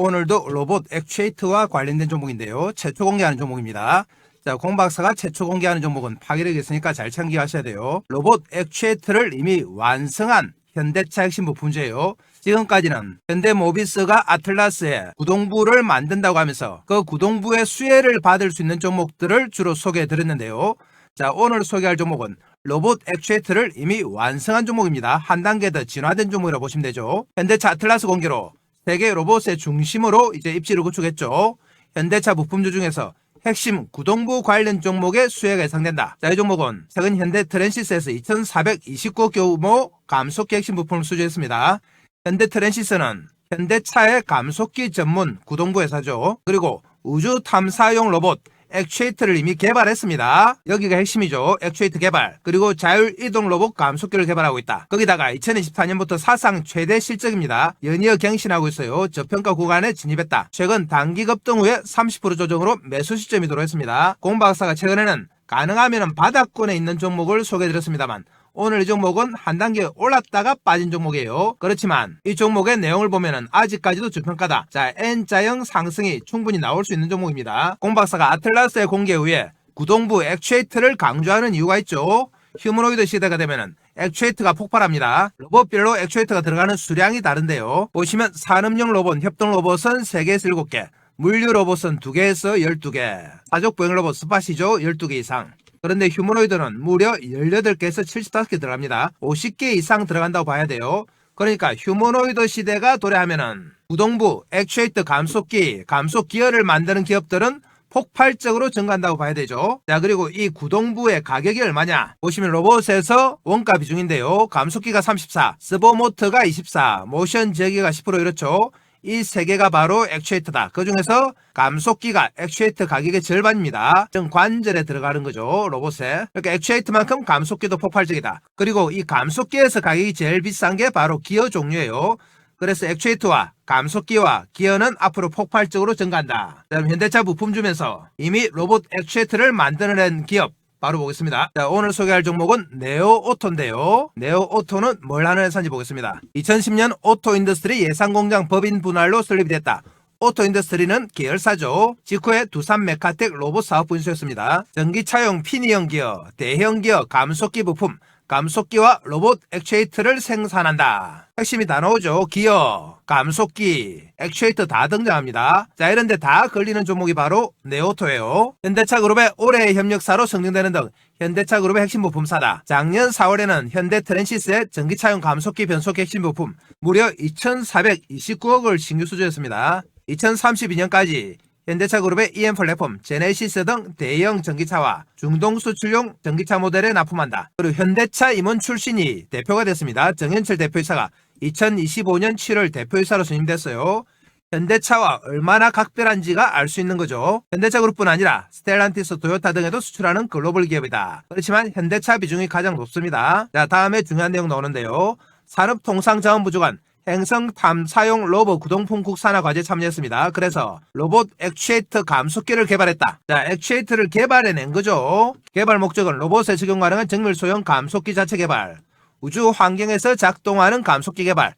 오늘도 로봇 액추에이터와 관련된 종목인데요. 최초 공개하는 종목입니다. 자, 공박사가 최초 공개하는 종목은 파괴력이 있으니까 잘 참기하셔야 돼요. 로봇 액추에이터를 이미 완성한 현대차 핵심 부품주예요. 지금까지는 현대모비스가 아틀라스에 구동부를 만든다고 하면서 그 구동부의 수혜를 받을 수 있는 종목들을 주로 소개해 드렸는데요. 자, 오늘 소개할 종목은 로봇 액추에이터를 이미 완성한 종목입니다. 한 단계 더 진화된 종목이라고 보시면 되죠. 현대차 아틀라스 공개로 세계 로봇의 중심으로 이제 입지를 구축했죠. 현대차 부품주 중에서 핵심 구동부 관련 종목의 수혜가 예상된다. 자, 이 종목은 최근 현대 트랜시스에서 2429억 규모 감속기 핵심 부품을 수주했습니다. 현대 트랜시스는 현대차의 감속기 전문 구동부 회사죠. 그리고 우주 탐사용 로봇 액추에이터를 이미 개발했습니다. 여기가 핵심이죠. 액추에이터 개발. 그리고 자율이동 로봇 감속기를 개발하고 있다. 거기다가 2024년부터 사상 최대 실적입니다. 연이어 갱신하고 있어요. 저평가 구간에 진입했다. 최근 단기 급등 후에 30% 조정으로 매수 시점이도록 했습니다. 공박사가 최근에는 가능하면 바닥권에 있는 종목을 소개해드렸습니다만 오늘 이 종목은 한 단계 올랐다가 빠진 종목이에요. 그렇지만 이 종목의 내용을 보면은 아직까지도 저평가다. 자, N자형 상승이 충분히 나올 수 있는 종목입니다. 공박사가 아틀라스의 공개 후에 구동부 액추에이터를 강조하는 이유가 있죠. 휴머노이드 시대가 되면은 액추에이터가 폭발합니다. 로봇별로 액추에이터가 들어가는 수량이 다른데요. 보시면 산업용 로봇, 협동 로봇은 3개에서 7개, 물류 로봇은 2개에서 12개, 사족 보행 로봇 스팟이죠. 12개 이상. 그런데 휴머노이드는 무려 18개에서 75개 들어갑니다. 50개 이상 들어간다고 봐야 돼요. 그러니까 휴머노이드 시대가 도래하면은 구동부, 액추에이터 감속기, 감속기어를 만드는 기업들은 폭발적으로 증가한다고 봐야 되죠. 자, 그리고 이 구동부의 가격이 얼마냐? 보시면 로봇에서 원가 비중인데요. 감속기가 34, 서버모터가 24, 모션 제어기가 10% 이렇죠. 이 3개가 바로 액추에이터다. 그 중에서 감속기가 액추에이터 가격의 절반입니다. 즉 관절에 들어가는 거죠. 로봇에. 그러니까 액추에이터만큼 감속기도 폭발적이다. 그리고 이 감속기에서 가격이 제일 비싼 게 바로 기어 종류예요. 그래서 액추에이터와 감속기와 기어는 앞으로 폭발적으로 증가한다. 그다음 현대차 부품 주면서 이미 로봇 액추에이터를 만들어낸 기업 바로 보겠습니다. 자, 오늘 소개할 종목은 네오오토인데요. 네오오토는 뭘 하는 회사인지 보겠습니다. 2010년 오토인더스트리 예상공장 법인 분할로 설립이 됐다. 오토인더스트리는 계열사죠. 직후에 두산 메카텍 로봇 사업 분수였습니다. 전기차용 피니형 기어, 대형 기어 감속기 부품, 감속기와 로봇 액추에이터를 생산한다. 핵심이 다 나오죠. 기어, 감속기, 액추에이터 다 등장합니다. 자, 이런데 다 걸리는 종목이 바로 네오토예요. 현대차 그룹의 올해의 협력사로 선정되는 등 현대차 그룹의 핵심 부품사다. 작년 4월에는 현대 트랜시스의 전기차용 감속기 변속기 핵심 부품 무려 2,429억을 신규 수주했습니다. 2032년까지 현대차 그룹의 EM 플랫폼, 제네시스 등 대형 전기차와 중동 수출용 전기차 모델에 납품한다. 그리고 현대차 임원 출신이 대표가 됐습니다. 정현철 대표이사가 2025년 7월 대표이사로 선임됐어요. 현대차와 얼마나 각별한지가 알 수 있는 거죠. 현대차 그룹뿐 아니라 스텔란티스, 토요타 등에도 수출하는 글로벌 기업이다. 그렇지만 현대차 비중이 가장 높습니다. 자, 다음에 중요한 내용 나오는데요. 산업통상자원부 주관 행성 탐사용 로봇 구동품 국산화 과제에 참여했습니다. 그래서 로봇 액추에이터 감속기를 개발했다. 자, 액추에이터를 개발해낸 거죠. 개발 목적은 로봇에 적용 가능한 정밀 소형 감속기 자체 개발, 우주 환경에서 작동하는 감속기 개발,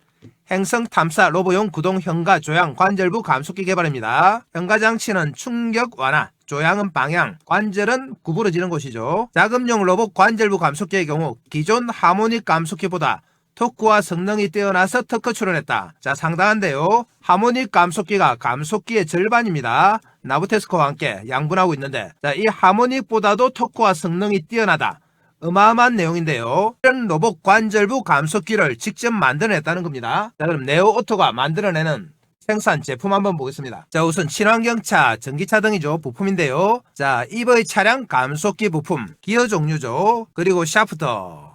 행성 탐사 로봇용 구동 현가 조향 관절부 감속기 개발입니다. 현가 장치는 충격 완화, 조향은 방향, 관절은 구부러지는 곳이죠. 작업용 로봇 관절부 감속기의 경우 기존 하모닉 감속기보다 토크와 성능이 뛰어나서 특허 출원했다. 자, 상당한데요. 하모닉 감속기가 감속기의 절반입니다. 나부테스코와 함께 양분하고 있는데, 자, 이 하모닉보다도 토크와 성능이 뛰어나다. 어마어마한 내용인데요. 이런 로봇 관절부 감속기를 직접 만들어냈다는 겁니다. 자, 그럼 네오오토가 만들어내는 생산 제품 한번 보겠습니다. 자, 우선 친환경차, 전기차 등이죠. 부품인데요. 자, EV 차량 감속기 부품, 기어 종류죠. 그리고 샤프터,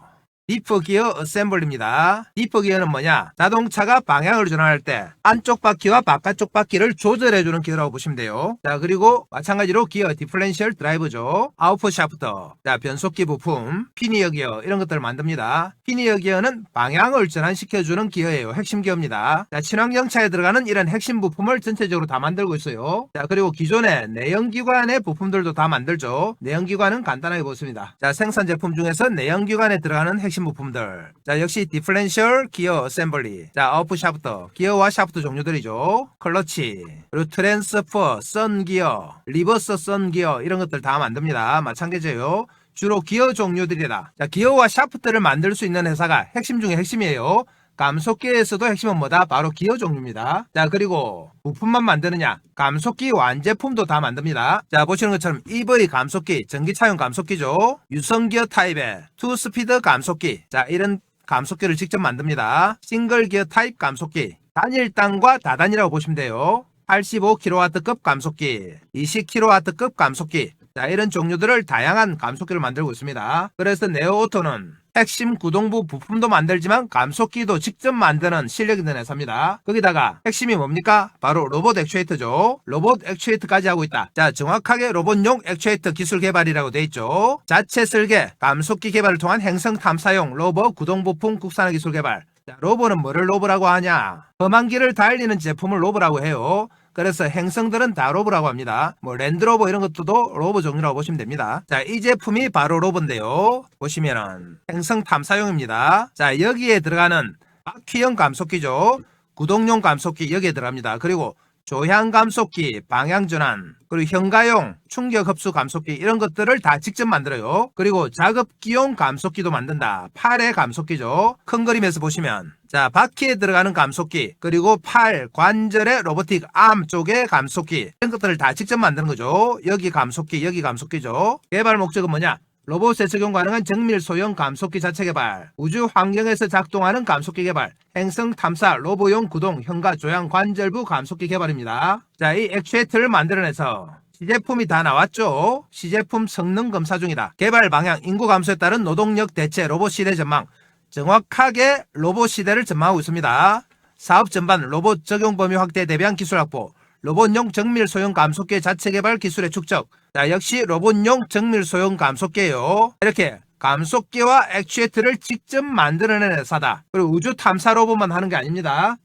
리프 기어 어셈블리입니다. 리프 기어는 뭐냐? 자동차가 방향을 전환할 때 안쪽 바퀴와 바깥쪽 바퀴를 조절해주는 기어라고 보시면 돼요. 자, 그리고 마찬가지로 기어 디퍼런셜 드라이브죠. 아웃풋 샤프터, 자, 변속기 부품, 피니어 기어 이런 것들을 만듭니다. 피니어 기어는 방향을 전환시켜주는 기어예요. 핵심 기어입니다. 자, 친환경차에 들어가는 이런 핵심 부품을 전체적으로 다 만들고 있어요. 자, 그리고 기존의 내연기관의 부품들도 다 만들죠. 내연기관은 간단하게 보습니다. 자, 생산 제품 중에서 내연기관에 들어가는 핵심 핵심 부품들. 자, 역시 디퍼런셜 기어 어셈블리. 자, 아웃풋 샤프트. 기어와 샤프트 종류들이죠. 클러치, 그리고 트랜스퍼, 선 기어, 리버스 선 기어 이런 것들 다 만듭니다. 마찬가지예요. 주로 기어 종류들이다. 자, 기어와 샤프트를 만들 수 있는 회사가 핵심 중에 핵심이에요. 감속기에서도 핵심은 뭐다? 바로 기어 종류입니다. 자, 그리고 부품만 만드느냐? 감속기 완제품도 다 만듭니다. 자, 보시는 것처럼 EV 감속기, 전기차용 감속기죠. 유성기어 타입의 투스피드 감속기. 자, 이런 감속기를 직접 만듭니다. 싱글기어 타입 감속기. 단일단과 다단이라고 보시면 돼요. 85kW급 감속기, 20kW급 감속기. 자, 이런 종류들을 다양한 감속기를 만들고 있습니다. 그래서 네오오토는 핵심 구동부 부품도 만들지만 감속기도 직접 만드는 실력 있는 회사입니다. 거기다가 핵심이 뭡니까? 바로 로봇 액추에이터죠. 로봇 액추에이터까지 하고 있다. 자, 정확하게 로봇용 액추에이터 기술 개발이라고 돼 있죠. 자체 설계, 감속기 개발을 통한 행성 탐사용 로봇 구동부품 국산화 기술 개발. 자, 로봇은 뭐를 로봇라고 하냐? 험한 길을 달리는 제품을 로봇라고 해요. 그래서 행성들은 다 로봇라고 합니다. 뭐 랜드로버 이런 것도 로봇 종류라고 보시면 됩니다. 자, 이 제품이 바로 로봇인데요. 보시면은 행성 탐사용입니다. 자, 여기에 들어가는 바퀴형 감속기죠. 구동용 감속기 여기에 들어갑니다. 그리고 조향 감속기, 방향 전환, 그리고 현가용, 충격 흡수 감속기 이런 것들을 다 직접 만들어요. 그리고 작업기용 감속기도 만든다. 팔의 감속기죠. 큰 그림에서 보시면 자, 바퀴에 들어가는 감속기, 그리고 팔, 관절의 로보틱 암 쪽의 감속기 이런 것들을 다 직접 만드는 거죠. 여기 감속기, 여기 감속기죠. 개발 목적은 뭐냐? 로봇에 적용 가능한 정밀 소형 감속기 자체 개발, 우주 환경에서 작동하는 감속기 개발, 행성 탐사, 로봇용 구동, 현가, 조향, 관절부 감속기 개발입니다. 자, 이 액추에이터를 만들어내서 시제품이 다 나왔죠. 시제품 성능 검사 중이다. 개발 방향, 인구 감소에 따른 노동력 대체, 로봇 시대 전망. 정확하게 로봇 시대를 전망하고 있습니다. 사업 전반, 로봇 적용 범위 확대에 대비한 기술 확보, 로봇용 정밀 소형 감속기 자체 개발 기술의 축적. 자, 역시 로봇용 정밀 소형 감속기예요. 이렇게 감속기와 액추에이터를 직접 만들어낸 회사다. 그리고 우주 탐사 로봇만 하는 게 아닙니다.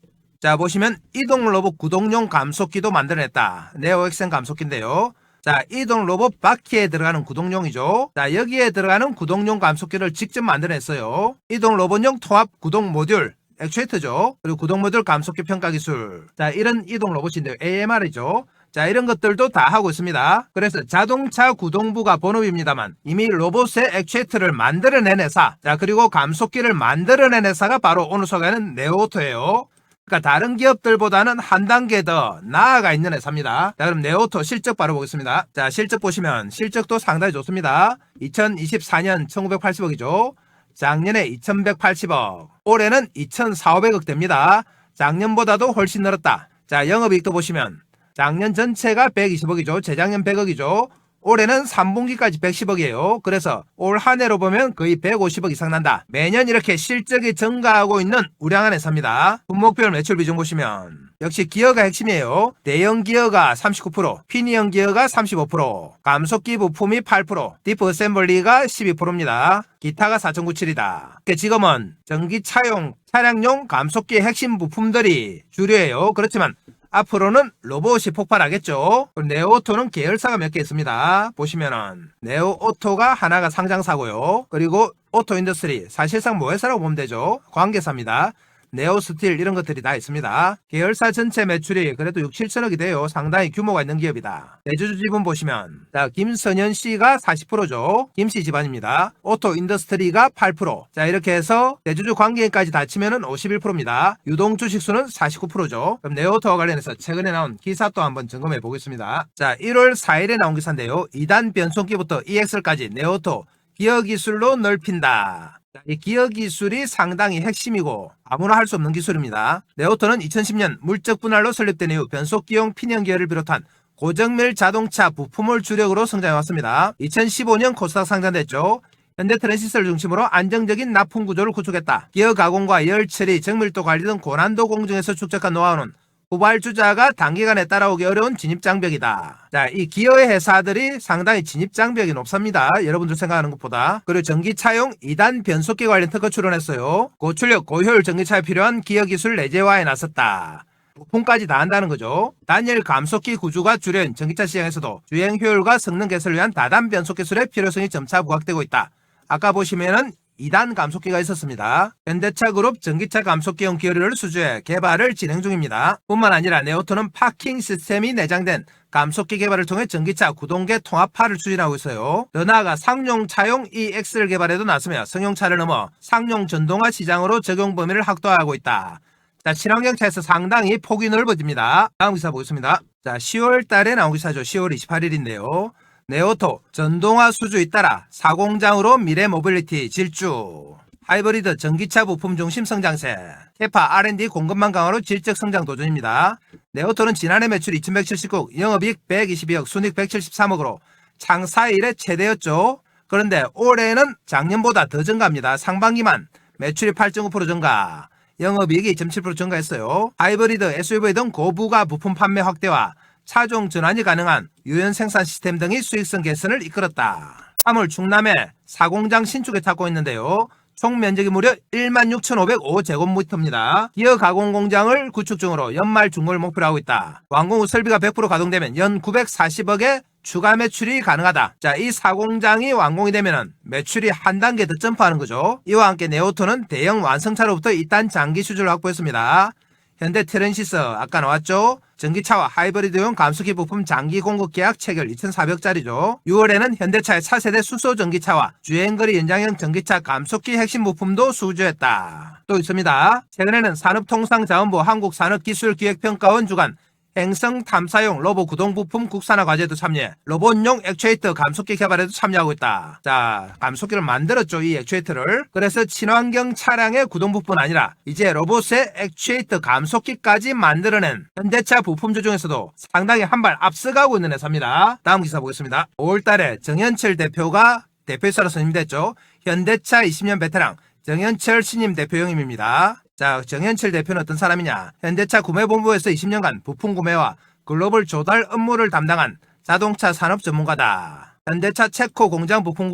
자, 보시면 이동 로봇 구동용 감속기도 만들어냈다. 네오엑센 감속기인데요. 자, 이동 로봇 바퀴에 들어가는 구동용이죠. 자, 여기에 들어가는 구동용 감속기를 직접 만들어냈어요. 이동 로봇용 통합 구동 모듈. 액추에이터죠. 그리고 구동 모듈 감속기 평가 기술. 자, 이런 이동 로봇인데요. AMR이죠. 자, 이런 것들도 다 하고 있습니다. 그래서 자동차 구동부가 본업입니다만 이미 로봇의 액추에이터를 만들어낸 회사. 자, 그리고 감속기를 만들어낸 회사가 바로 오늘 소개하는 네오오토예요. 그러니까 다른 기업들보다는 한 단계 더 나아가 있는 회사입니다. 자, 그럼 네오오토 실적 바로 보겠습니다. 자, 실적 보시면 실적도 상당히 좋습니다. 2024년 1980억이죠. 작년에 2180억, 올해는 2400억 됩니다. 작년보다도 훨씬 늘었다. 자, 영업이익도 보시면 작년 전체가 120억이죠. 재작년 100억이죠. 올해는 3분기까지 110억이에요. 그래서 올 한 해로 보면 거의 150억 이상 난다. 매년 이렇게 실적이 증가하고 있는 우량한 회사입니다. 분목별 매출 비중 보시면 역시 기어가 핵심이에요. 대형 기어가 39%, 피니형 기어가 35%, 감속기 부품이 8%, 디프 어셈블리가 12%입니다. 기타가 4.97이다. 지금은 전기차용, 차량용 감속기의 핵심 부품들이 주류예요. 그렇지만 앞으로는 로봇이 폭발하겠죠. 네오오토는 계열사가 몇 개 있습니다. 보시면은 네오오토가 하나가 상장사고요. 그리고 오토인더스트리, 사실상 모회사라고 보면 되죠. 관계사입니다. 네오스틸 이런 것들이 다 있습니다. 계열사 전체 매출이 그래도 6, 7천억이 돼요. 상당히 규모가 있는 기업이다. 대주주 지분 보시면 자, 김선현 씨가 40%죠. 김씨 집안입니다. 오토인더스트리가 8%. 자, 이렇게 해서 대주주 관계인까지 다 치면은 51%입니다. 유동 주식수는 49%죠. 그럼 네오오토와 관련해서 최근에 나온 기사 또 한번 점검해 보겠습니다. 자, 1월 4일에 나온 기사인데요. 2단 변속기부터 EXL까지 네오오토 기어 기술로 넓힌다. 이 기어 기술이 상당히 핵심이고 아무나 할 수 없는 기술입니다. 네오오토는 2010년 물적 분할로 설립된 이후 변속기용 피니형 기어를 비롯한 고정밀 자동차 부품을 주력으로 성장해왔습니다. 2015년 코스닥 상장됐죠. 현대 트랜시스터를 중심으로 안정적인 납품 구조를 구축했다. 기어 가공과 열 처리, 정밀도 관리 등 고난도 공정에서 축적한 노하우는 후발주자가 단기간에 따라오기 어려운 진입장벽이다. 자, 이 기어의 회사들이 상당히 진입장벽이 높습니다. 여러분들 생각하는 것보다. 그리고 전기차용 2단 변속기 관련 특허 출원했어요. 고출력, 고효율 전기차에 필요한 기어 기술 내재화에 나섰다. 부품까지 다 한다는 거죠. 단일 감속기 구조가 주된 전기차 시장에서도 주행 효율과 성능 개선을 위한 다단 변속 기술의 필요성이 점차 부각되고 있다. 아까 보시면은 2단 감속기가 있었습니다. 현대차 그룹 전기차 감속기용 기어를 수주해 개발을 진행 중입니다. 뿐만 아니라 네오토는 파킹 시스템이 내장된 감속기 개발을 통해 전기차 구동계 통합화를 추진하고 있어요. 더 나아가 상용 차용 EX를 개발해도 나서며 승용차를 넘어 상용 전동화 시장으로 적용 범위를 확대하고 있다. 자, 친환경차에서 상당히 폭이 넓어집니다. 다음 기사 보겠습니다. 자, 10월 달에 나온 기사죠. 10월 28일인데요. 네오토 전동화 수주 잇따라 사공장으로 미래 모빌리티 질주. 하이브리드 전기차 부품 중심 성장세. 캐파 R&D 공급망 강화로 질적 성장 도전입니다. 네오토는 지난해 매출 2179억, 영업이익 122억, 순이익 173억으로 창사 이래 최대였죠. 그런데 올해는 작년보다 더 증가합니다. 상반기만 매출이 8.9% 증가, 영업이익이 2.7% 증가했어요. 하이브리드, SUV 등 고부가 부품 판매 확대와 차종 전환이 가능한 유연 생산 시스템 등이 수익성 개선을 이끌었다. 3월 충남에 사공장 신축에 찾고 있는데요. 총 면적이 무려 16,505제곱미터입니다. 기어 가공 공장을 구축 중으로 연말 준공을 목표로 하고 있다. 완공 후 설비가 100% 가동되면 연 940억의 추가 매출이 가능하다. 자, 이 사공장이 완공이 되면 매출이 한 단계 더 점프하는 거죠. 이와 함께 네오토는 대형 완성차로부터 2단 장기 수주를 확보했습니다. 현대 트랜시스 아까 나왔죠. 전기차와 하이브리드용 감속기 부품 장기 공급 계약 체결 2,400억짜리죠. 6월에는 현대차의 차세대 수소 전기차와 주행거리 연장형 전기차 감속기 핵심 부품도 수주했다. 또 있습니다. 최근에는 산업통상자원부 한국산업기술기획평가원 주관 행성 탐사용 로봇 구동 부품 국산화 과제도 참여해 로봇용 액추에이터 감속기 개발에도 참여하고 있다. 자, 감속기를 만들었죠, 이 액추에이터를. 그래서 친환경 차량의 구동 부품은 아니라 이제 로봇의 액추에이터 감속기까지 만들어낸 현대차 부품주 중에서도 상당히 한 발 앞서가고 있는 회사입니다. 다음 기사 보겠습니다. 5월달에 정현철 대표가 대표이사로 선임됐죠. 현대차 20년 베테랑 정현철 신임 대표영임입니다. 자, 정현철 대표는 어떤 사람이냐? 현대차 구매본부에서 20년간 부품 구매와 글로벌 조달 업무를 담당한 자동차 산업 전문가다. 현대차 체코 공장 부품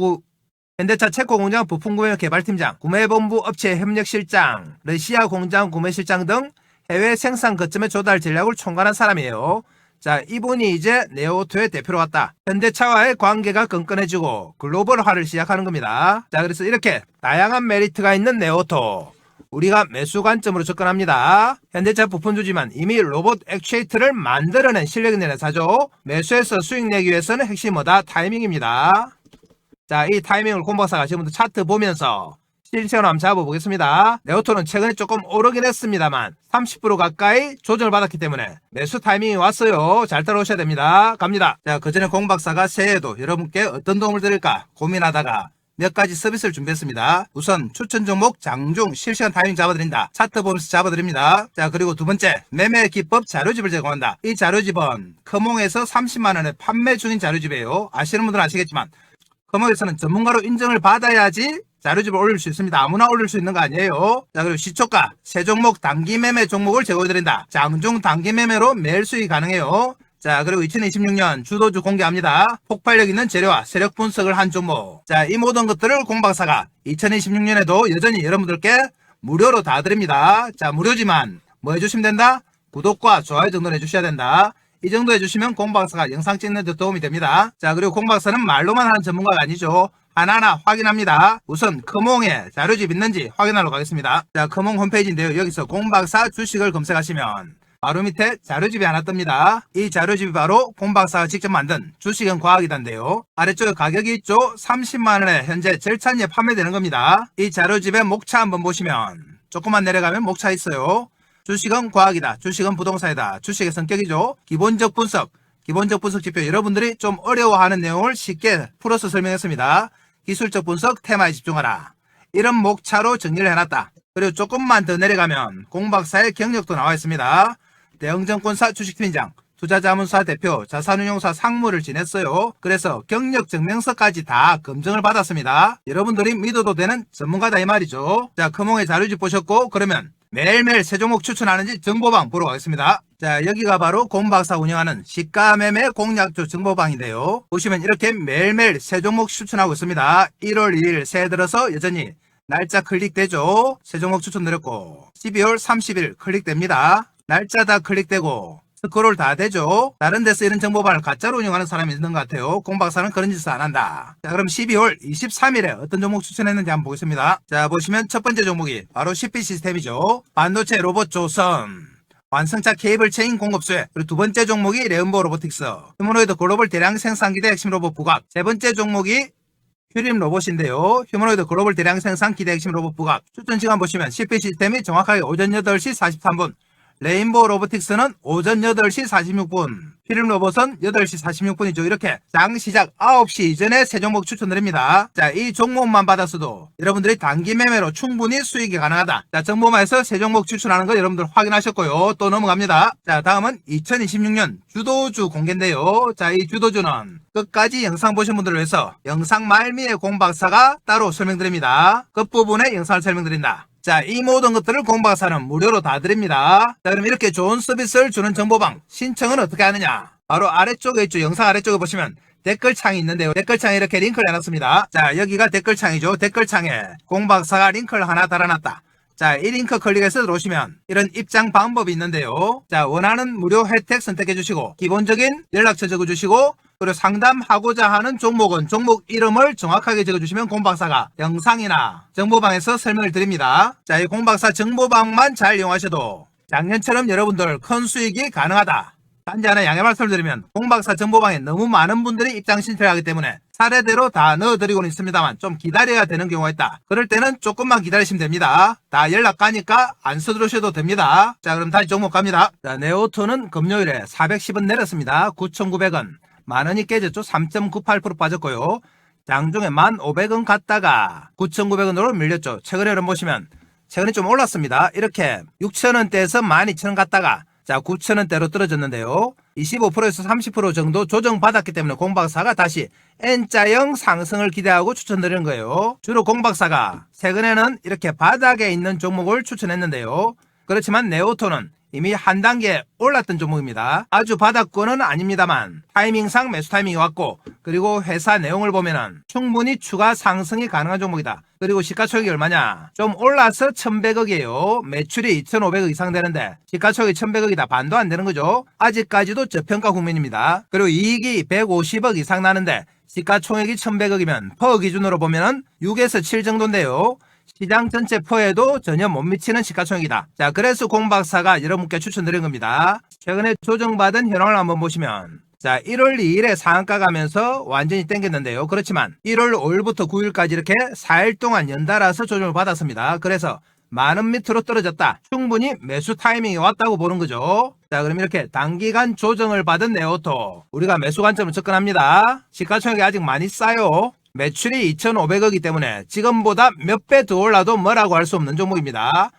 구매 개발팀장, 구매본부 업체 협력실장, 러시아 공장 구매실장 등 해외 생산 거점의 조달 전략을 총괄한 사람이에요. 자, 이분이 이제 네오토의 대표로 왔다. 현대차와의 관계가 끈끈해지고 글로벌화를 시작하는 겁니다. 자, 그래서 이렇게 다양한 메리트가 있는 네오토. 우리가 매수 관점으로 접근합니다. 현대차 부품주지만 이미 로봇 액추에이터를 만들어낸 실력 있는 회사죠. 매수해서 수익 내기 위해서는 핵심이 뭐다? 타이밍입니다. 자, 이 타이밍을 공박사가 지금부터 차트 보면서 실시간으로 한번 잡아보겠습니다. 네오토는 최근에 조금 오르긴 했습니다만 30% 가까이 조정을 받았기 때문에 매수 타이밍이 왔어요. 잘 따라오셔야 됩니다. 갑니다. 자, 그전에 공박사가 새해에도 여러분께 어떤 도움을 드릴까 고민하다가 몇 가지 서비스를 준비했습니다. 우선 추천 종목 장중 실시간 타이밍 잡아드린다. 차트 보면서 잡아드립니다. 자, 그리고 두 번째 매매 기법 자료집을 제공한다. 이 자료집은 커몽에서 30만원에 판매 중인 자료집이에요. 아시는 분들은 아시겠지만 커몽에서는 전문가로 인정을 받아야지 자료집을 올릴 수 있습니다. 아무나 올릴 수 있는 거 아니에요. 자, 그리고 시초가 세 종목 단기 매매 종목을 제공해드린다. 장중 단기 매매로 매일 수익이 가능해요. 자, 그리고 2026년 주도주 공개합니다. 폭발력 있는 재료와 세력 분석을 한 종목. 자, 이 모든 것들을 공박사가 2026년에도 여전히 여러분들께 무료로 다 드립니다. 자, 무료지만 뭐 해주시면 된다? 구독과 좋아요 정도는 해주셔야 된다. 이 정도 해주시면 공박사가 영상 찍는 데 도움이 됩니다. 자, 그리고 공박사는 말로만 하는 전문가가 아니죠. 하나하나 확인합니다. 우선 커몽에 자료집 있는지 확인하러 가겠습니다. 자, 커몽 홈페이지인데요. 여기서 공박사 주식을 검색하시면 바로 밑에 자료집이 하나 뜹니다. 이 자료집이 바로 공박사가 직접 만든 주식은 과학이단데요. 아래쪽에 가격이 있죠. 30만원에 현재 절찬리에 판매되는 겁니다. 이 자료집의 목차 한번 보시면 조금만 내려가면 목차 있어요. 주식은 과학이다. 주식은 부동산이다. 주식의 성격이죠. 기본적 분석 지표, 여러분들이 좀 어려워하는 내용을 쉽게 풀어서 설명했습니다. 기술적 분석 테마에 집중하라. 이런 목차로 정리를 해놨다. 그리고 조금만 더 내려가면 공박사의 경력도 나와 있습니다. 대형증권사 주식팀장, 투자자문사 대표, 자산운용사 상무를 지냈어요. 그래서 경력 증명서까지 다 검증을 받았습니다. 여러분들이 믿어도 되는 전문가다 이 말이죠. 자, 커몽의 자료집 보셨고, 그러면 매일매일 새 종목 추천하는지 정보방 보러 가겠습니다. 자, 여기가 바로 공박사 운영하는 시가매매 공략주 정보방인데요. 보시면 이렇게 매일매일 새 종목 추천하고 있습니다. 1월 1일 새해 들어서 여전히 날짜 클릭되죠. 새 종목 추천드렸고 12월 30일 클릭됩니다. 날짜 다 클릭되고 스크롤 다 되죠. 다른 데서 이런 정보방을 가짜로 운영하는 사람이 있는 것 같아요. 공박사는 그런 짓을 안 한다. 자, 그럼 12월 23일에 어떤 종목 추천했는지 한번 보겠습니다. 자, 보시면 첫 번째 종목이 바로 CP 시스템이죠. 반도체 로봇 조선, 완성차 케이블 체인 공급수혜. 그리고 두 번째 종목이 레온보 로보틱스, 휴머노이드 글로벌 대량 생산 기대 핵심 로봇 부각. 세 번째 종목이 휴림 로봇인데요. 휴머노이드 글로벌 대량 생산 기대 핵심 로봇 부각. 추천 시간 보시면 CP 시스템이 정확하게 오전 8시 43분, 레인보우 로보틱스는 오전 8시 46분, 휴림 로봇은 8시 46분이죠. 이렇게 장 시작 9시 이전에 세 종목 추천드립니다. 자, 이 종목만 받았어도 여러분들이 단기 매매로 충분히 수익이 가능하다. 자, 정보마에서 세 종목 추천하는 거 여러분들 확인하셨고요. 또 넘어갑니다. 자, 다음은 2026년 주도주 공개인데요. 자, 이 주도주는 끝까지 영상 보신 분들을 위해서 영상 말미에 공박사가 따로 설명드립니다. 끝부분에 영상을 설명드린다. 자, 이 모든 것들을 공박사는 무료로 다 드립니다. 자, 그럼 이렇게 좋은 서비스를 주는 정보방 신청은 어떻게 하느냐? 바로 아래쪽에 있죠. 영상 아래쪽에 보시면 댓글창이 있는데요. 댓글창에 이렇게 링크를 해놨습니다. 자, 여기가 댓글창이죠. 댓글창에 공박사가 링크를 하나 달아놨다. 자, 이 링크 클릭해서 들어오시면 이런 입장 방법이 있는데요. 자, 원하는 무료 혜택 선택해 주시고 기본적인 연락처 적어 주시고 그리고 상담하고자 하는 종목은 종목 이름을 정확하게 적어주시면 공박사가 영상이나 정보방에서 설명을 드립니다. 자, 이 공박사 정보방만 잘 이용하셔도 작년처럼 여러분들 큰 수익이 가능하다. 단지 하나 양해 말씀을 드리면 공박사 정보방에 너무 많은 분들이 입장 신청을 하기 때문에 차례대로 다 넣어드리고는 있습니다만 좀 기다려야 되는 경우가 있다. 그럴 때는 조금만 기다리시면 됩니다. 다 연락 가니까 안 써들으셔도 됩니다. 자, 그럼 다시 종목 갑니다. 자, 네오토는 금요일에 410원 내렸습니다. 9,900원. 만원이 깨졌죠. 3.98% 빠졌고요. 장중에 1,500원 갔다가 9,900원으로 밀렸죠. 최근에 여러분 보시면 최근에 좀 올랐습니다. 이렇게 6,000원대에서 12,000원 갔다가 자 9,000원대로 떨어졌는데요. 25%에서 30% 정도 조정받았기 때문에 공박사가 다시 N자형 상승을 기대하고 추천드리는 거예요. 주로 공박사가 최근에는 이렇게 바닥에 있는 종목을 추천했는데요. 그렇지만 네오토는 이미 한 단계 올랐던 종목입니다. 아주 바닥권은 아닙니다만 타이밍상 매수 타이밍이 왔고 그리고 회사 내용을 보면은 충분히 추가 상승이 가능한 종목이다. 그리고 시가총액이 얼마냐? 좀 올라서 1,100억이에요. 매출이 2,500억 이상 되는데 시가총액이 1,100억이다. 반도 안 되는 거죠. 아직까지도 저평가 국면입니다. 그리고 이익이 150억 이상 나는데 시가총액이 1,100억이면 퍼 기준으로 보면은 6에서 7 정도인데요. 시장 전체 퍼에도 전혀 못 미치는 시가총액이다. 자, 그래서 공박사가 여러분께 추천드린 겁니다. 최근에 조정받은 현황을 한번 보시면 자, 1월 2일에 상한가 가면서 완전히 땡겼는데요. 그렇지만 1월 5일부터 9일까지 이렇게 4일 동안 연달아서 조정을 받았습니다. 그래서 만원 밑으로 떨어졌다. 충분히 매수 타이밍이 왔다고 보는 거죠. 자, 그럼 이렇게 단기간 조정을 받은 네오토 우리가 매수 관점을 접근합니다. 시가총액이 아직 많이 싸요. 매출이 2,500억이기 때문에 지금보다 몇 배 더 올라도 뭐라고 할 수 없는 종목입니다.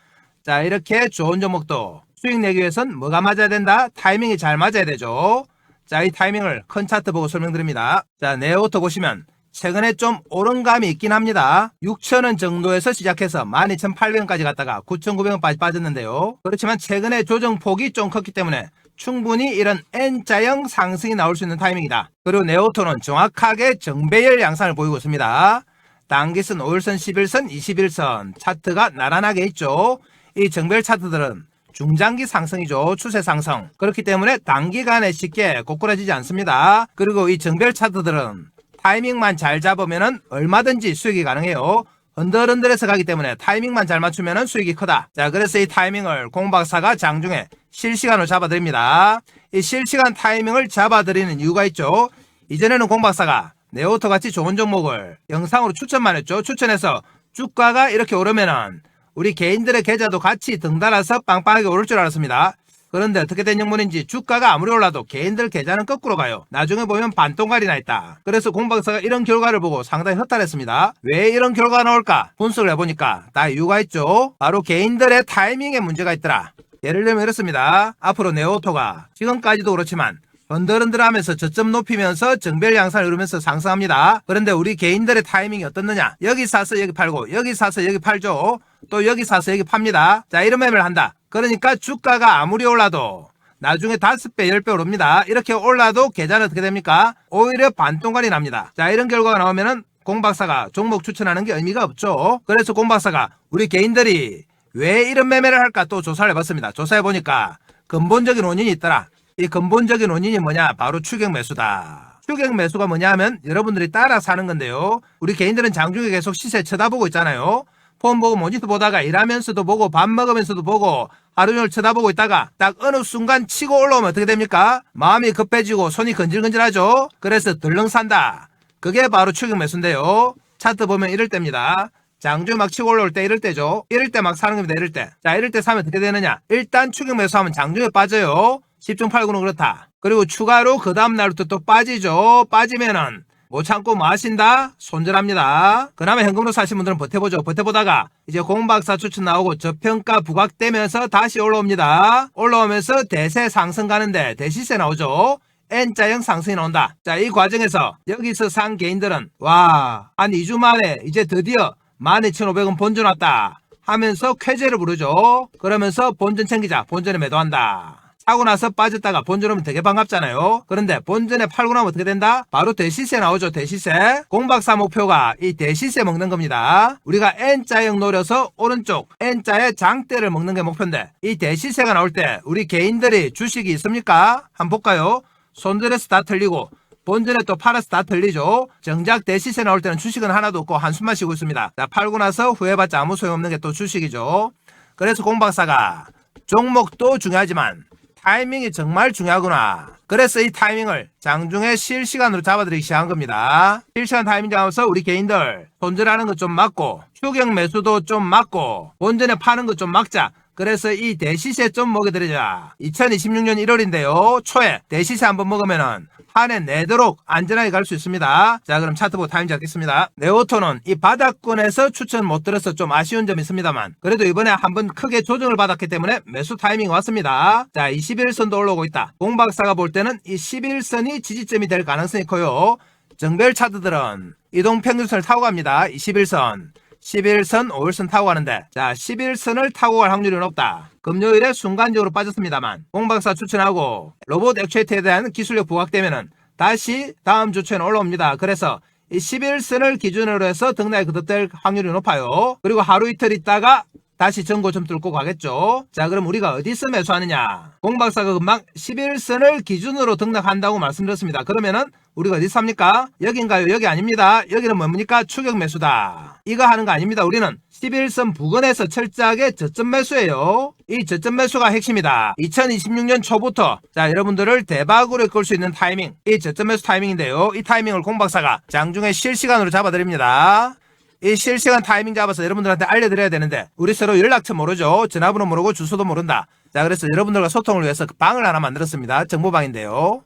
자, 이렇게 좋은 종목도 수익 내기 위해선 뭐가 맞아야 된다? 타이밍이 잘 맞아야 되죠. 자, 이 타이밍을 큰 차트 보고 설명드립니다. 자, 네오토 보시면 최근에 좀 오른 감이 있긴 합니다. 6,000원 정도에서 시작해서 12,800원까지 갔다가 9,900원까지 빠졌는데요. 그렇지만 최근에 조정폭이 좀 컸기 때문에 충분히 이런 N자형 상승이 나올 수 있는 타이밍이다. 그리고 네오토는 정확하게 정배열 양상을 보이고 있습니다. 단기선 5일선, 11선, 21선 차트가 나란하게 있죠. 이 정배열 차트들은 중장기 상승이죠. 추세 상승. 그렇기 때문에 단기간에 쉽게 고꾸라지지 않습니다. 그리고 이 정배열 차트들은 타이밍만 잘 잡으면 얼마든지 수익이 가능해요. 흔들흔들해서 가기 때문에 타이밍만 잘 맞추면 수익이 크다. 자, 그래서 이 타이밍을 공박사가 장중에 실시간으로 잡아드립니다. 이 실시간 타이밍을 잡아드리는 이유가 있죠. 이전에는 공박사가 네오토 같이 좋은 종목을 영상으로 추천만 했죠. 추천해서 주가가 이렇게 오르면은 우리 개인들의 계좌도 같이 등달아서 빵빵하게 오를 줄 알았습니다. 그런데 어떻게 된 영문인지 주가가 아무리 올라도 개인들 계좌는 거꾸로 가요. 나중에 보면 반동갈이 나 있다. 그래서 공박사가 이런 결과를 보고 상당히 허탈했습니다. 왜 이런 결과가 나올까? 분석을 해보니까 다 이유가 있죠. 바로 개인들의 타이밍에 문제가 있더라. 예를 들면 이렇습니다. 앞으로 네오토가 지금까지도 그렇지만 흔들흔들하면서 저점 높이면서 정배열 양상을 이루면서 상승합니다. 그런데 우리 개인들의 타이밍이 어떻느냐? 여기 사서 여기 팔고 여기 사서 여기 팔죠. 또 여기 사서 여기 팝니다. 자, 이런 매매를 한다. 그러니까 주가가 아무리 올라도 나중에 5배, 10배 오릅니다. 이렇게 올라도 계좌는 어떻게 됩니까? 오히려 반동갈이 납니다. 자, 이런 결과가 나오면은 공박사가 종목 추천하는 게 의미가 없죠. 그래서 공박사가 우리 개인들이 왜 이런 매매를 할까 또 조사를 해봤습니다. 조사해보니까 근본적인 원인이 있더라. 이 근본적인 원인이 뭐냐? 바로 추격 매수다. 추격 매수가 뭐냐 하면 여러분들이 따라 사는 건데요. 우리 개인들은 장중에 계속 시세 쳐다보고 있잖아요. 폰 보고 모니터 보다가 일하면서도 보고 밥 먹으면서도 보고 하루 종일 쳐다보고 있다가 딱 어느 순간 치고 올라오면 어떻게 됩니까? 마음이 급해지고 손이 건질건질하죠. 그래서 덜렁 산다. 그게 바로 추격 매수인데요. 차트 보면 이럴 때입니다. 장중에 막 치고 올라올 때 이럴 때죠. 이럴 때 막 사는 겁니다. 이럴 때. 자, 이럴 때 사면 어떻게 되느냐? 일단 추격 매수하면 장중에 빠져요. 10중 8구는 그렇다. 그리고 추가로 그 다음날부터 또 빠지죠. 빠지면은 못 참고 뭐 하신다? 손절합니다. 그나마 현금으로 사신 분들은 버텨보죠. 버텨보다가 이제 공박사 추천 나오고 저평가 부각되면서 다시 올라옵니다. 올라오면서 대세 상승 가는데 대시세 나오죠. N자형 상승이 나온다. 자, 이 과정에서 여기서 산 개인들은 와, 한 2주 만에 이제 드디어 12,500원 본전 왔다 하면서 쾌재를 부르죠. 그러면서 본전 챙기자. 본전에 매도한다. 사고 나서 빠졌다가 본전 오면 되게 반갑잖아요. 그런데 본전에 팔고 나면 어떻게 된다? 바로 대시세 나오죠. 대시세. 공박사 목표가 이 대시세 먹는 겁니다. 우리가 N자형 노려서 오른쪽 N자의 장대를 먹는 게 목표인데 이 대시세가 나올 때 우리 개인들이 주식이 있습니까? 한번 볼까요? 손절해서 다 틀리고 본전에 또 팔아서 다 틀리죠. 정작 대시세 나올 때는 주식은 하나도 없고 한숨만 쉬고 있습니다. 자, 팔고 나서 후회받자 아무 소용없는 게 또 주식이죠. 그래서 공박사가 종목도 중요하지만 타이밍이 정말 중요하구나. 그래서 이 타이밍을 장중에 실시간으로 잡아드리기 시작한 겁니다. 실시간 타이밍 잡아서 우리 개인들 손절하는 거 좀 막고 추격 매수도 좀 막고 본전에 파는 거 좀 막자. 그래서 이 대시세 좀 먹여드리자. 2026년 1월인데요. 초에 대시세 한번 먹으면은 한 해 내도록 안전하게 갈 수 있습니다. 자, 그럼 차트 보고 타임 잡겠습니다. 네오토는 이 바닥권에서 추천 못 들어서 좀 아쉬운 점이 있습니다만 그래도 이번에 한번 크게 조정을 받았기 때문에 매수 타이밍 왔습니다. 자, 21선도 올라오고 있다. 공박사가 볼 때는 이 11선이 지지점이 될 가능성이 커요. 정별 차트들은 이동평균선을 타고 갑니다. 21선. 11선, 5일선 타고 가는데 자 11선을 타고 갈 확률이 높다. 금요일에 순간적으로 빠졌습니다만 공박사 추천하고 로봇 액추에이터에 대한 기술력 부각되면은 다시 다음 주 초에는 올라옵니다. 그래서 이 11선을 기준으로 해서 등락에 거듭될 확률이 높아요. 그리고 하루 이틀 있다가 다시 전고점 뚫고 가겠죠. 자, 그럼 우리가 어디서 매수하느냐? 공박사가 금방 11선을 기준으로 등락한다고 말씀드렸습니다. 그러면은 우리가 어디 삽니까? 여긴가요? 여기 아닙니다. 여기는 뭡니까? 추격 매수다. 이거 하는 거 아닙니다. 우리는 11선 부근에서 철저하게 저점 매수예요. 이 저점 매수가 핵심이다. 2026년 초부터 자 여러분들을 대박으로 이끌 수 있는 타이밍, 이 저점 매수 타이밍인데요. 이 타이밍을 공박사가 장중에 실시간으로 잡아드립니다. 이 실시간 타이밍 잡아서 여러분들한테 알려드려야 되는데 우리 서로 연락처 모르죠. 전화번호 모르고 주소도 모른다. 자, 그래서 여러분들과 소통을 위해서 그 방을 하나 만들었습니다. 정보방인데요.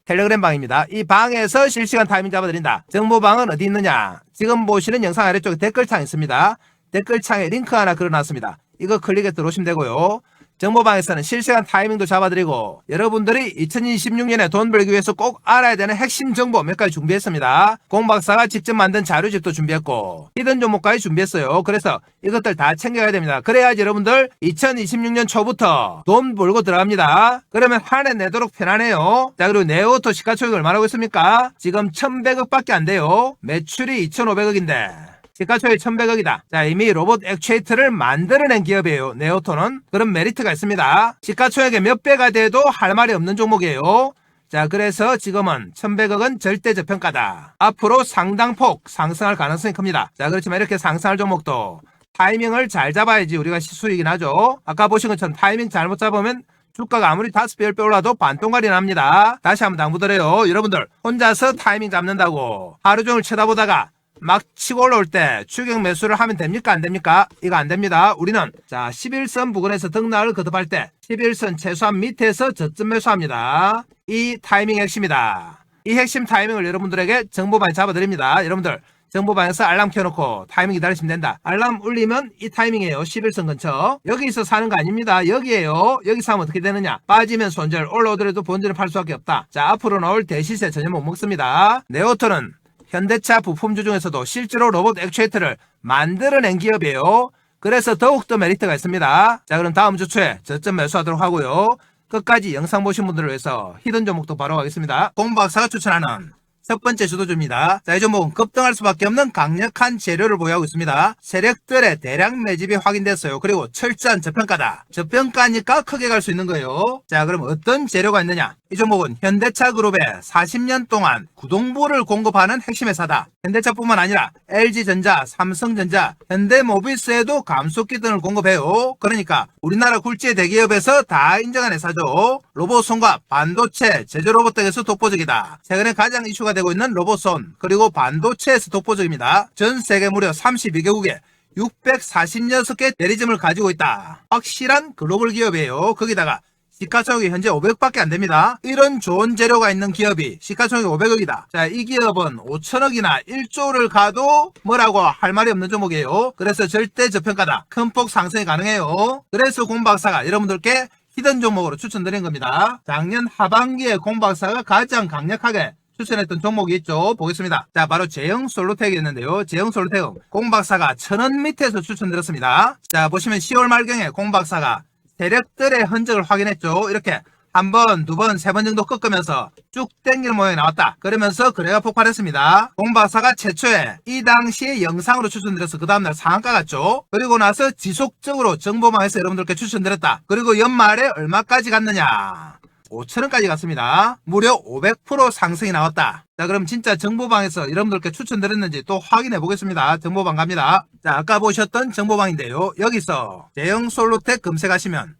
텔레그램 방입니다. 이 방에서 실시간 타이밍 잡아드린다. 정보방은 어디 있느냐? 지금 보시는 영상 아래쪽에 댓글창 있습니다. 댓글창에 링크 하나 걸어놨습니다. 이거 클릭해 들어오시면 되고요. 정보방에서는 실시간 타이밍도 잡아드리고 여러분들이 2026년에 돈 벌기 위해서 꼭 알아야 되는 핵심 정보 몇 가지 준비했습니다. 공박사가 직접 만든 자료집도 준비했고 히든 종목까지 준비했어요. 그래서 이것들 다 챙겨야 됩니다. 그래야지 여러분들 2026년 초부터 돈 벌고 들어갑니다. 그러면 한 해 내도록 편하네요. 자, 그리고 네오토 시가총액 얼마나 하고 있습니까? 지금 1,100억 밖에 안 돼요. 매출이 2,500억인데 시가총액 1,100억이다. 자, 이미 로봇 액추에이터를 만들어낸 기업이에요. 네오토는. 그런 메리트가 있습니다. 시가총액의 몇 배가 돼도 할 말이 없는 종목이에요. 자, 그래서 지금은 1,100억은 절대 저평가다. 앞으로 상당폭 상승할 가능성이 큽니다. 자, 그렇지만 이렇게 상승할 종목도 타이밍을 잘 잡아야지 우리가 수익이 나죠. 아까 보신 것처럼 타이밍 잘못 잡으면 주가가 아무리 5배, 10배 올라도 반동갈이 납니다. 다시 한번 당부드려요. 여러분들 혼자서 타이밍 잡는다고 하루 종일 쳐다보다가 막 치고 올라올 때 추격 매수를 하면 됩니까? 안 됩니까? 이거 안 됩니다. 우리는 자 11선 부근에서 등락을 거듭할 때 11선 최소한 밑에서 저점 매수합니다. 이 타이밍 핵심이다. 이 핵심 타이밍을 여러분들에게 정보방에 잡아드립니다. 여러분들 정보방에서 알람 켜놓고 타이밍 기다리시면 된다. 알람 울리면 이 타이밍이에요. 11선 근처. 여기서 사는 거 아닙니다. 여기에요. 여기서 하면 어떻게 되느냐? 빠지면 손절, 올라오더라도 본전을 팔 수밖에 없다. 자, 앞으로 나올 대시세 전혀 못 먹습니다. 네오토는 현대차 부품주 중에서도 실제로 로봇 액추에이터를 만들어낸 기업이에요. 그래서 더욱더 메리트가 있습니다. 자, 그럼 다음 주 초에 저점 매수하도록 하고요. 끝까지 영상 보신 분들을 위해서 히든 종목도 바로 가겠습니다. 공박사가 추천하는 첫 번째 주도주입니다. 자, 이 종목은 급등할 수밖에 없는 강력한 재료를 보유하고 있습니다. 세력들의 대량 매집이 확인됐어요. 그리고 철저한 저평가다. 저평가니까 크게 갈 수 있는 거예요. 자, 그럼 어떤 재료가 있느냐? 이 종목은 현대차 그룹에 40년 동안 구동부를 공급하는 핵심 회사다. 현대차뿐만 아니라 LG전자, 삼성전자, 현대모비스에도 감속기 등을 공급해요. 그러니까 우리나라 굴지의 대기업에서 다 인정한 회사죠. 로봇손과 반도체, 제조 로봇 등에서 독보적이다. 최근에 가장 이슈가 되고 있는 로봇손 그리고 반도체에서 독보적입니다. 전 세계 무려 32개국에 646개 대리점을 가지고 있다. 확실한 글로벌 기업이에요. 거기다가 시가총액이 현재 500밖에 안 됩니다. 이런 좋은 재료가 있는 기업이 시가총액이 500억이다. 자, 이 기업은 5천억이나 1조를 가도 뭐라고 할 말이 없는 종목이에요. 그래서 절대 저평가다. 큰 폭 상승이 가능해요. 그래서 공박사가 여러분들께 히든 종목으로 추천드린 겁니다. 작년 하반기에 공박사가 가장 강력하게 추천했던 종목이 있죠. 보겠습니다. 자, 바로 제형솔루텍이었는데요. 제형솔루텍은 공박사가 1000원 밑에서 추천드렸습니다. 자, 보시면 10월 말경에 공박사가 세력들의 흔적을 확인했죠. 이렇게 한 번, 두 번, 세 번 정도 꺾으면서 쭉 땡기는 모양이 나왔다. 그러면서 거래가 폭발했습니다. 공박사가 최초에 이 당시에 영상으로 추천드려서 그 다음날 상한가 갔죠. 그리고 나서 지속적으로 정보망에서 여러분들께 추천드렸다. 그리고 연말에 얼마까지 갔느냐. 5천원까지 갔습니다. 무려 500% 상승이 나왔다. 자, 그럼 진짜 정보방에서 여러분들께 추천드렸는지 또 확인해 보겠습니다. 정보방 갑니다. 자, 아까 보셨던 정보방인데요. 여기서 제형솔루텍 검색하시면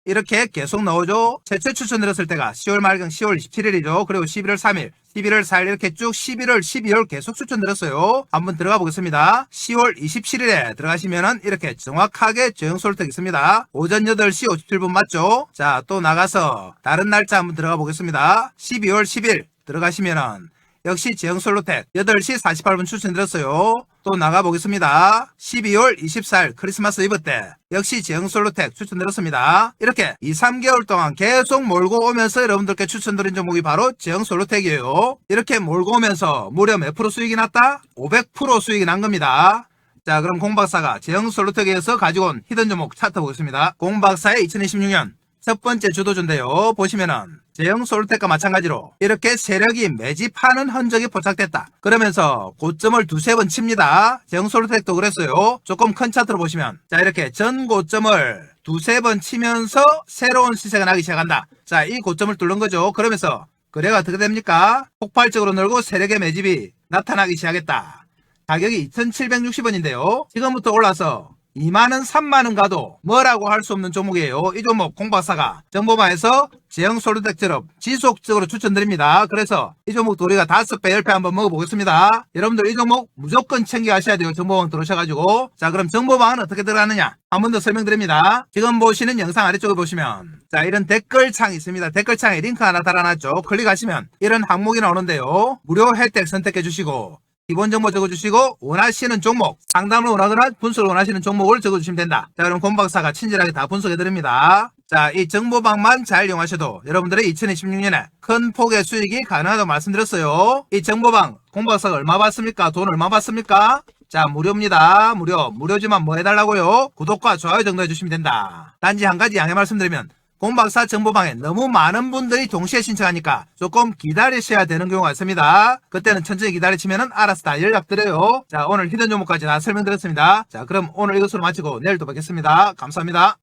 이렇게 계속 나오죠. 최초 추천드렸을 때가 10월 말경 10월 27일이죠. 그리고 11월 3일, 11월 4일 이렇게 쭉 11월, 12월 계속 추천드렸어요. 한번 들어가 보겠습니다. 10월 27일에 들어가시면은 이렇게 정확하게 제형솔루텍 있습니다. 오전 8시 57분 맞죠? 자, 또 나가서 다른 날짜 한번 들어가 보겠습니다. 12월 10일 들어가시면은 역시 제형솔루텍 8시 48분 추천드렸어요. 또 나가보겠습니다. 12월 24일 크리스마스 이브 때 역시 제형솔루텍 추천드렸습니다. 이렇게 2, 3개월 동안 계속 몰고 오면서 여러분들께 추천드린 종목이 바로 제형솔루텍이에요. 이렇게 몰고 오면서 무려 몇 프로 수익이 났다? 500% 수익이 난 겁니다. 자, 그럼 공박사가 제형솔루텍에서 가지고 온 히든 종목 차트 보겠습니다. 공박사의 2026년 첫 번째 주도주인데요. 보시면은 제형솔루텍과 마찬가지로 이렇게 세력이 매집하는 흔적이 포착됐다. 그러면서 고점을 두세 번 칩니다. 제형솔루텍도 그랬어요. 조금 큰 차트로 보시면 자, 이렇게 전 고점을 두세 번 치면서 새로운 시세가 나기 시작한다. 자, 이 고점을 뚫는 거죠. 그러면서 거래가 어떻게 됩니까? 폭발적으로 늘고 세력의 매집이 나타나기 시작했다. 가격이 2760원인데요. 지금부터 올라서 2만원, 3만원 가도 뭐라고 할 수 없는 종목이에요. 이 종목 공박사가 정보방에서 제형솔루텍처럼 지속적으로 추천드립니다. 그래서 이 종목도 우리가 5배, 10배 한번 먹어보겠습니다. 여러분들 이 종목 무조건 챙겨가셔야 돼요. 정보방 들어오셔가지고. 자, 그럼 정보방은 어떻게 들어가느냐? 한 번 더 설명드립니다. 지금 보시는 영상 아래쪽에 보시면 자, 이런 댓글창이 있습니다. 댓글창에 링크 하나 달아놨죠. 클릭하시면 이런 항목이 나오는데요. 무료 혜택 선택해 주시고 기본 정보 적어주시고 원하시는 종목, 상담을 원하거나 분석을 원하시는 종목을 적어주시면 된다. 자, 그럼 공박사가 친절하게 다 분석해드립니다. 자, 이 정보방만 잘 이용하셔도 여러분들의 2026년에 큰 폭의 수익이 가능하다고 말씀드렸어요. 이 정보방 공박사가 얼마 받습니까? 돈 얼마 받습니까? 자, 무료입니다. 무료지만 뭐 해달라고요? 구독과 좋아요 정도 해주시면 된다. 단지 한 가지 양해 말씀드리면 공박사 정보방에 너무 많은 분들이 동시에 신청하니까 조금 기다리셔야 되는 경우가 있습니다. 그때는 천천히 기다리시면 알아서 다 연락드려요. 자, 오늘 히든 종목까지 다 설명드렸습니다. 자, 그럼 오늘 이것으로 마치고 내일 또 뵙겠습니다. 감사합니다.